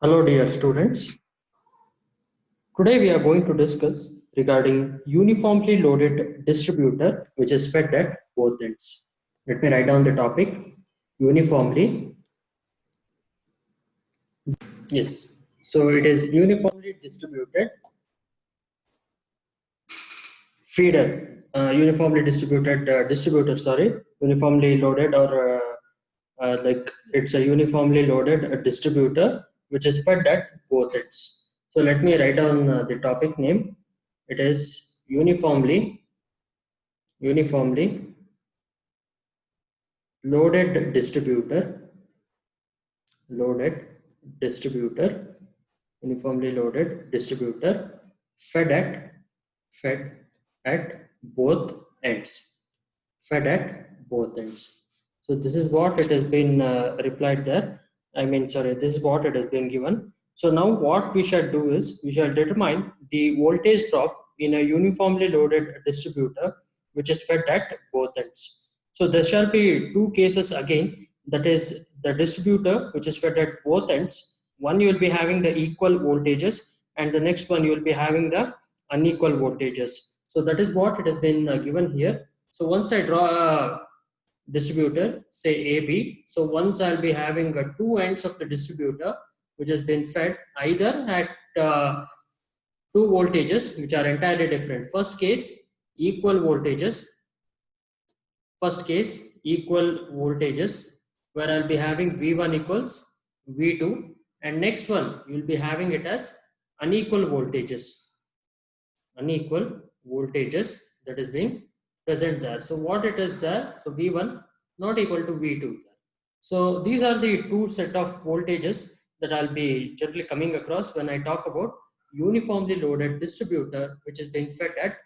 Hello dear students. Today we are going to discuss regarding uniformly loaded distributor which is fed at both ends. Let me write down the topic. Uniformly. Yes. So it is uniformly distributed feeder, uniformly distributed distributor, sorry, uniformly loaded or like it's a uniformly loaded distributor which is fed at both ends. So let me write down the topic name. It is uniformly loaded loaded distributor, uniformly loaded distributor fed at fed at both ends, fed at both ends. So this is what it has been replied there. I mean, sorry, this is what it has been given. So now what we shall do is we shall determine the voltage drop in a uniformly loaded distributor which is fed at both ends. So there shall be two cases again, that is the distributor which is fed at both ends. One you will be having the equal voltages, and the next one you will be having the unequal voltages. So that is what it has been given here. So once I draw a distributor, say AB, so once I'll be having two ends of the distributor which has been fed either at two voltages which are entirely different. Equal voltages. First case, equal voltages, where I'll be having V1 equals V2, and next one you'll be having it as unequal voltages. Unequal voltages that is being present there. So what it is there? So V1 not equal to V2. So these are the two set of voltages that I'll be generally coming across when I talk about uniformly loaded distributor which is being fed at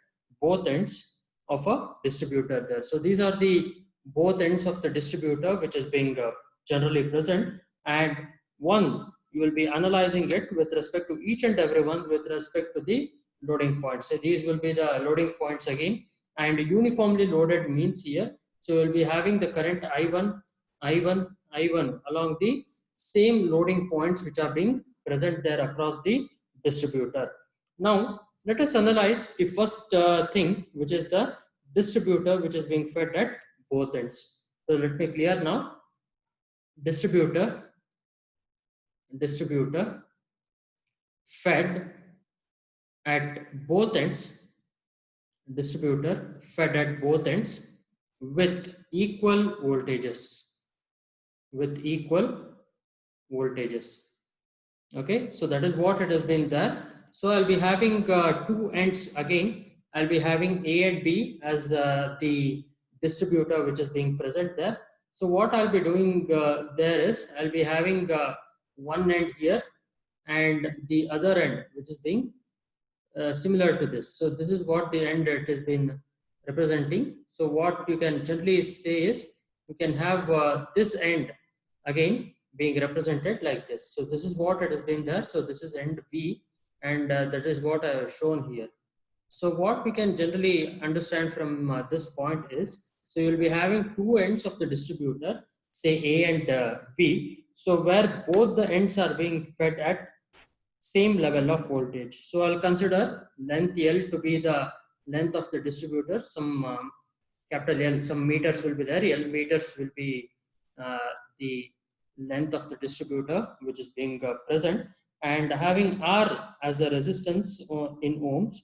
both ends of a distributor there. So these are the both ends of the distributor which is being generally present, and one you will be analyzing it with respect to each and every one with respect to the loading points. So these will be the loading points again, and uniformly loaded means here, so you'll be having the current I1 along the same loading points which are being present there across the distributor. Now let us analyze the first thing, which is the distributor which is being fed at both ends. So let me clear now. Distributor fed at both ends, distributor fed at both ends with equal voltages, with equal voltages. Okay, so that is what it has been there. So I'll be having two ends again. I'll be having A and B as the distributor which is being present there. So what I'll be doing there is I'll be having one end here and the other end which is being similar to this. So this is what the end it has been representing. So what you can generally say is you can have this end again being represented like this. So this is what it has been there. So this is end B, and that is what I have shown here. So what we can generally understand from this point is, so you'll be having two ends of the distributor, say A and B. So where both the ends are being fed at same level of voltage. So I'll consider length L to be the length of the distributor. Some capital L, some meters will be there. L meters will be the length of the distributor which is being present, and having R as a resistance in ohms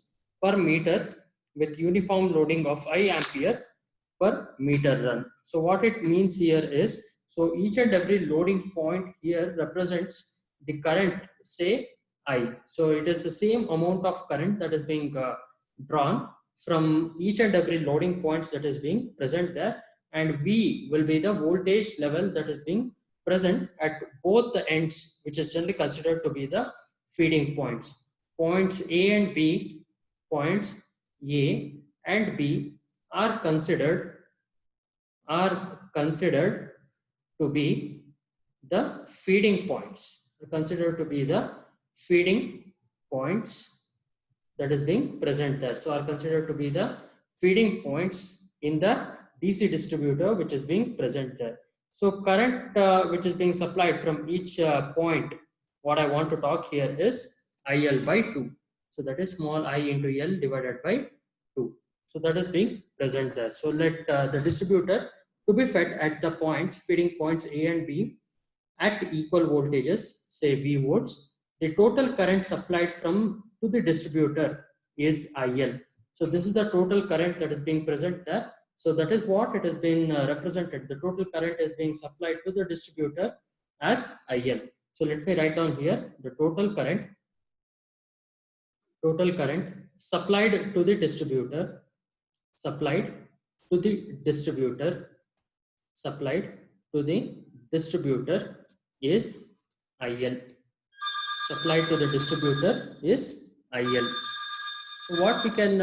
per meter with uniform loading of I ampere per meter run. So what it means here is, so each and every loading point here represents the current, say I. So it is the same amount of current that is being drawn from each and every loading points that is being present there, and V will be the voltage level that is being present at both the ends, which is generally considered to be the feeding points. Points A and B, points A and B are considered to be the feeding points. Are considered to be the feeding points that is being present there. So are considered to be the feeding points in the DC distributor which is being present there. So current which is being supplied from each point what I want to talk here is IL by 2. So that is small I into L divided by 2. So that is being present there. So let the distributor to be fed at the points, feeding points A and B at equal voltages, say V volts. The total current supplied from to the distributor is IL. So this is the total current that is being present there. So that is what it is being represented. The total current is being supplied to the distributor as IL. So let me write down here the total current supplied to the distributor, supplied to the distributor, supplied to the distributor is IL. Supplied to the distributor is IL. So what we can